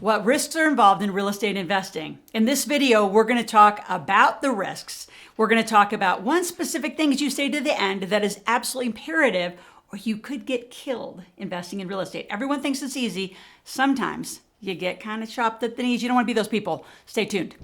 What risks are involved in real estate investing? In this video, we're going to talk about the risks. We're going to talk about one specific thing, as you say to the end, that is absolutely imperative, or you could get killed investing in real estate. Everyone thinks it's easy. Sometimes you get kind of chopped at the knees. You don't want to be those people. Stay tuned.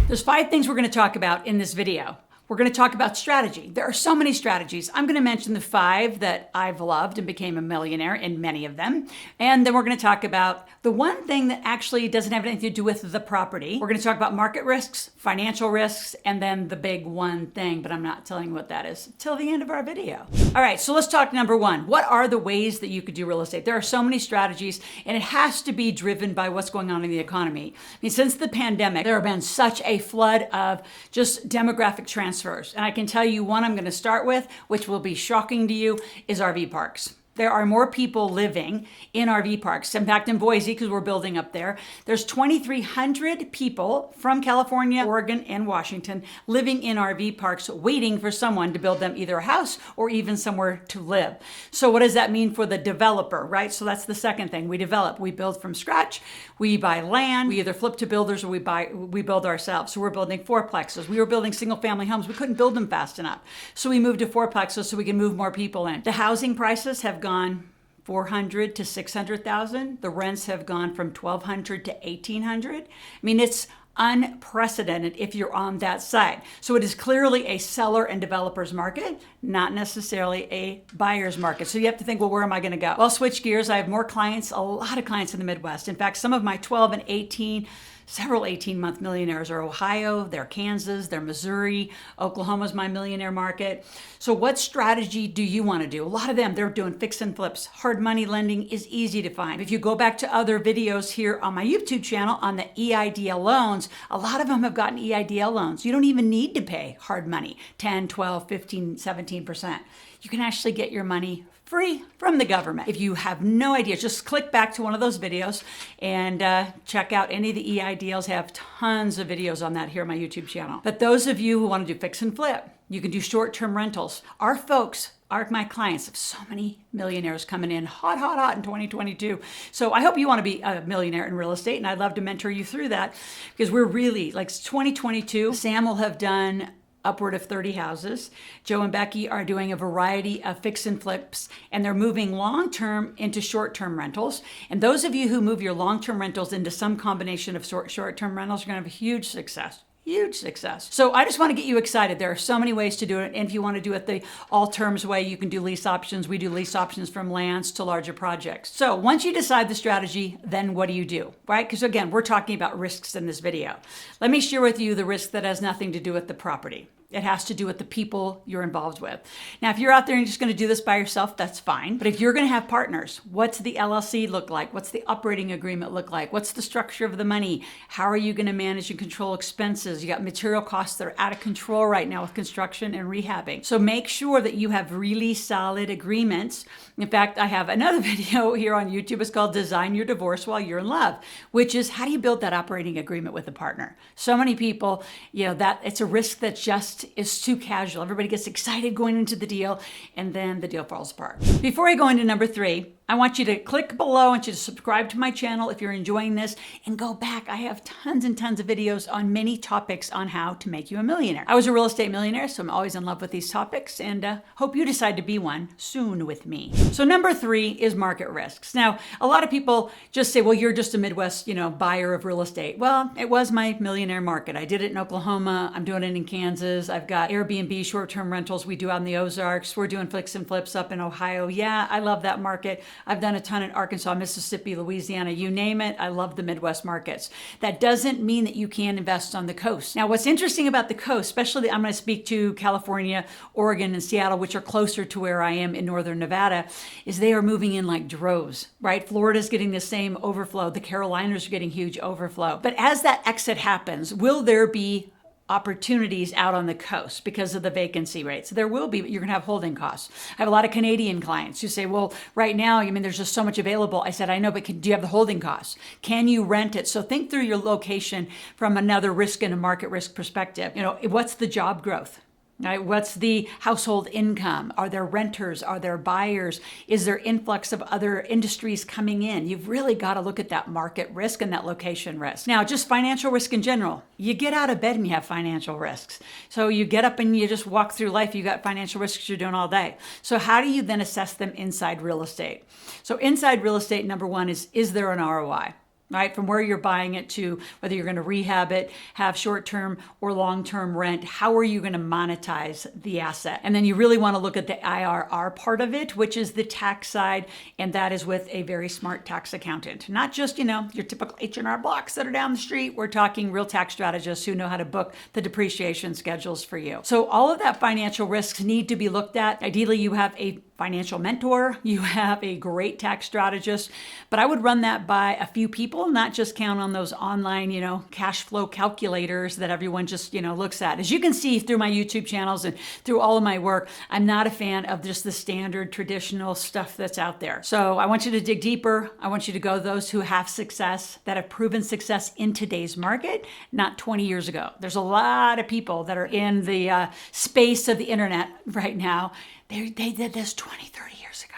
There's 5 things we're going to talk about in this video. We're going to talk about strategy. There are so many strategies. I'm going to mention the 5 that I've loved and became a millionaire in many of them. And then we're going to talk about the one thing that actually doesn't have anything to do with the property. We're going to talk about market risks, financial risks, and then the big one thing, but I'm not telling you what that is till the end of our video. All right, so let's talk number 1. What are the ways that you could do real estate? There are so many strategies, and it has to be driven by what's going on in the economy. I mean, since the pandemic, there have been such a flood of just demographic transfers. And I can tell you one I'm going to start with, which will be shocking to you, is RV parks. There are more people living in RV parks. In fact, in Boise, because we're building up there, there's 2,300 people from California, Oregon, and Washington living in RV parks waiting for someone to build them either a house or even somewhere to live. So what does that mean for the developer, right? So that's the second thing. We develop, we build from scratch, we buy land, we either flip to builders or we build ourselves. So we're building fourplexes. We were building single family homes. We couldn't build them fast enough. So we moved to fourplexes so we can move more people in. The housing prices have gone 400 to 600,000. The rents have gone from 1,200 to 1,800. I mean, it's unprecedented if you're on that side. So it is clearly a seller and developer's market, not necessarily a buyer's market. So you have to think, well, where am I going to go? Well, switch gears. I have more clients, a lot of clients in the Midwest. In fact, some of my 12 and 18, several 18-month millionaires are Ohio, they're Kansas, they're Missouri, Oklahoma's my millionaire market. So what strategy do you want to do? A lot of them, they're doing fix and flips. Hard money lending is easy to find. If you go back to other videos here on my YouTube channel on the EIDL loans, a lot of them have gotten EIDL loans. You don't even need to pay hard money, 10, 12, 15, 17%. You can actually get your money free from the government. If you have no idea, just click back to one of those videos and check out any of the EIDLs. Have tons of videos on that here on my YouTube channel. But those of you who want to do fix and flip, you can do short-term rentals. Our folks are my clients. Have so many millionaires coming in hot in 2022. So I hope you want to be a millionaire in real estate, and I'd love to mentor you through that because we're really, like 2022, Sam will have done upward of 30 houses. Joe and Becky are doing a variety of fix and flips, and they're moving long-term into short-term rentals. And those of you who move your long-term rentals into some combination of short-term rentals are going to have a huge success. Huge success. So I just want to get you excited. There are so many ways to do it. And if you want to do it the all terms way, you can do lease options. We do lease options from lands to larger projects. So once you decide the strategy, then what do? Right? Because again, we're talking about risks in this video. Let me share with you the risk that has nothing to do with the property. It has to do with the people you're involved with. Now, if you're out there and you're just going to do this by yourself, that's fine. But if you're going to have partners, what's the LLC look like? What's the operating agreement look like? What's the structure of the money? How are you going to manage and control expenses? You got material costs that are out of control right now with construction and rehabbing. So make sure that you have really solid agreements. In fact, I have another video here on YouTube. It's called Design Your Divorce While You're in Love, which is how do you build that operating agreement with a partner? So many people, that it's a risk that just is too casual. Everybody gets excited going into the deal, and then the deal falls apart. Before I go into number 3, I want you to click below. I want you to subscribe to my channel if you're enjoying this and go back. I have tons and tons of videos on many topics on how to make you a millionaire. I was a real estate millionaire, so I'm always in love with these topics and hope you decide to be one soon with me. So number 3 is market risks. Now, a lot of people just say, well, you're just a Midwest, buyer of real estate. Well, it was my millionaire market. I did it in Oklahoma. I'm doing it in Kansas. I've got Airbnb short-term rentals we do out in the Ozarks. We're doing fix and flips up in Ohio. Yeah, I love that market. I've done a ton in Arkansas, Mississippi, Louisiana, you name it. I love the Midwest markets. That doesn't mean that you can't invest on the coast. Now, what's interesting about the coast, especially I'm going to speak to California, Oregon, and Seattle, which are closer to where I am in northern Nevada, is they are moving in like droves, right? Florida's getting the same overflow. The Carolinas are getting huge overflow. But as that exit happens, will there be opportunities out on the coast because of the vacancy rates? There will be, but you're going to have holding costs. I have a lot of Canadian clients who say, well, right now, there's just so much available. I said, I know, but do you have the holding costs? Can you rent it? So think through your location from another risk and a market risk perspective. What's the job growth? Right? What's the household income? Are there renters? Are there buyers? Is there influx of other industries coming in? You've really got to look at that market risk and that location risk. Now, just financial risk in general. You get out of bed and you have financial risks. So you get up and you just walk through life. You got financial risks you're doing all day. So how do you then assess them inside real estate? So inside real estate, number one is there an ROI? Right? From where you're buying it to whether you're going to rehab it, have short-term or long-term rent, how are you going to monetize the asset? And then you really want to look at the IRR part of it, which is the tax side. And that is with a very smart tax accountant, not just, your typical H&R Blocks that are down the street. We're talking real tax strategists who know how to book the depreciation schedules for you. So all of that financial risks need to be looked at. Ideally, you have a financial mentor, you have a great tax strategist, but I would run that by a few people, not just count on those online, cash flow calculators that everyone just, looks at. As you can see through my YouTube channels and through all of my work, I'm not a fan of just the standard traditional stuff that's out there. So I want you to dig deeper. I want you to go those who have success, that have proven success in today's market, not 20 years ago. There's a lot of people that are in the space of the internet right now. They did this 20, 30 years ago.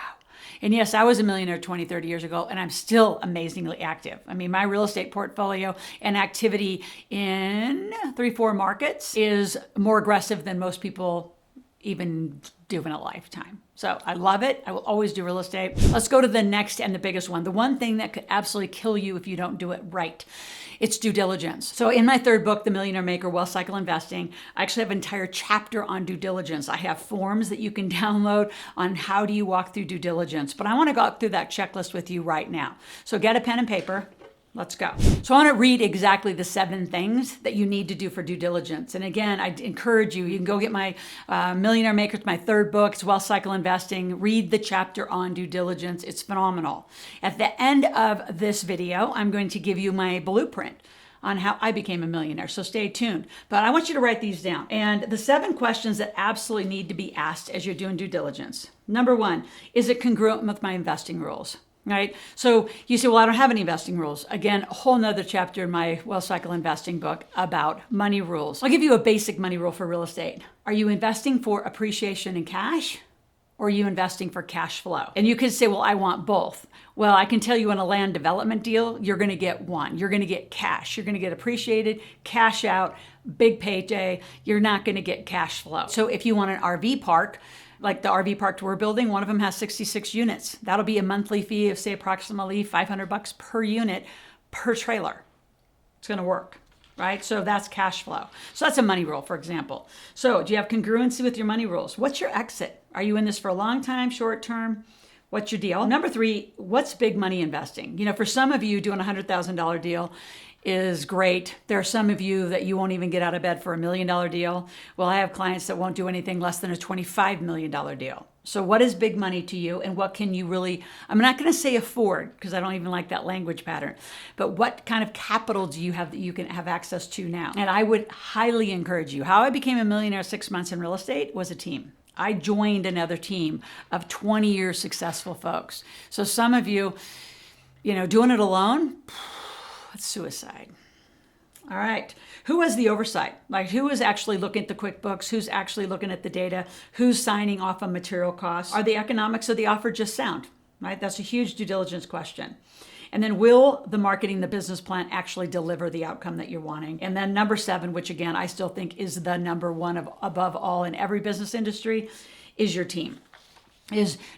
And yes, I was a millionaire 20, 30 years ago, and I'm still amazingly active. I mean, my real estate portfolio and activity in 3-4 markets is more aggressive than most people even do in a lifetime. So I love it. I will always do real estate. Let's go to the next and the biggest one. The one thing that could absolutely kill you if you don't do it right. It's due diligence. So in my third book, The Millionaire Maker, Wealth Cycle Investing, I actually have an entire chapter on due diligence. I have forms that you can download on how do you walk through due diligence. But I want to go through that checklist with you right now. So get a pen and paper. Let's go. So I want to read exactly the 7 things that you need to do for due diligence. And again, I encourage you, you can go get my Millionaire Maker, it's my third book, it's Wealth Cycle Investing. Read the chapter on due diligence. It's phenomenal. At the end of this video, I'm going to give you my blueprint on how I became a millionaire. So stay tuned. But I want you to write these down. And the 7 questions that absolutely need to be asked as you're doing due diligence. Number 1, is it congruent with my investing rules? Right? So you say, well, I don't have any investing rules. Again, a whole nother chapter in my Wealth Cycle Investing book about money rules. I'll give you a basic money rule for real estate. Are you investing for appreciation in cash? Or are you investing for cash flow? And you could say, well, I want both. Well, I can tell you in a land development deal, you're going to get one. You're going to get cash. You're going to get appreciated, cash out, big payday. You're not going to get cash flow. So if you want an RV park, like the RV park we're building, one of them has 66 units. That'll be a monthly fee of, say, approximately $500 per unit per trailer. It's going to work, right? So that's cash flow. So that's a money rule, for example. So do you have congruency with your money rules? What's your exit? Are you in this for a long time, short term? What's your deal? Number 3, what's big money investing? For some of you, doing a $100,000 deal is great. There are some of you that you won't even get out of bed for $1 million deal. Well, I have clients that won't do anything less than a $25 million deal. So what is big money to you, and what can you really, I'm not going to say afford, because I don't even like that language pattern, but what kind of capital do you have that you can have access to now? And I would highly encourage you. How I became a millionaire 6 months in real estate was a team. I joined another team of 20-year successful folks. So some of you, doing it alone, it's suicide. All right. Who has the oversight? Like, who is actually looking at the QuickBooks? Who's actually looking at the data? Who's signing off on material costs? Are the economics of the offer just sound? Right? That's a huge due diligence question. And then will the marketing, the business plan actually deliver the outcome that you're wanting? And then number 7, which again, I still think is the number one of above all in every business industry, is your team.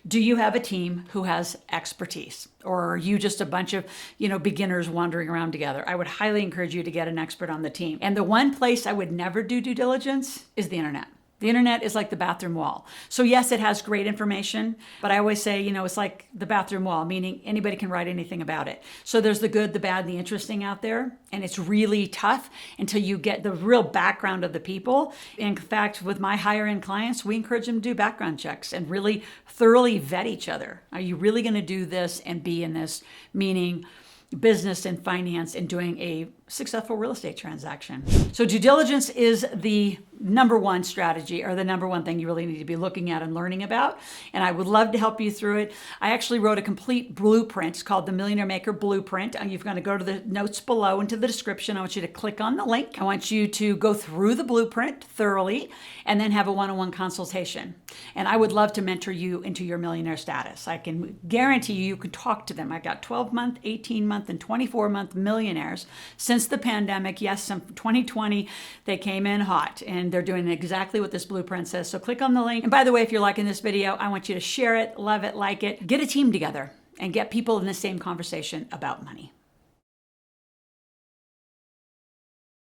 Do you have a team who has expertise, or are you just a bunch of, beginners wandering around together? I would highly encourage you to get an expert on the team. And the one place I would never do due diligence is the internet. The internet is like the bathroom wall. So yes, it has great information, but I always say, it's like the bathroom wall, meaning anybody can write anything about it. So there's the good, the bad, and the interesting out there. And it's really tough until you get the real background of the people. In fact, with my higher end clients, we encourage them to do background checks and really thoroughly vet each other. Are you really going to do this and be in this? Meaning business and finance and doing a successful real estate transaction. So due diligence is the number one strategy, or the number one thing you really need to be looking at and learning about. And I would love to help you through it. I actually wrote a complete blueprint. It's called the Millionaire Maker Blueprint. And you're going to go to the notes below into the description. I want you to click on the link. I want you to go through the blueprint thoroughly and then have a one-on-one consultation. And I would love to mentor you into your millionaire status. I can guarantee you can talk to them. I've got 12-month, 18-month, and 24-month millionaires since the pandemic. Yes, from 2020, they came in hot, and they're doing exactly what this blueprint says. So click on the link. And by the way, if you're liking this video, I want you to share it, love it, like it, get a team together, and get people in the same conversation about money.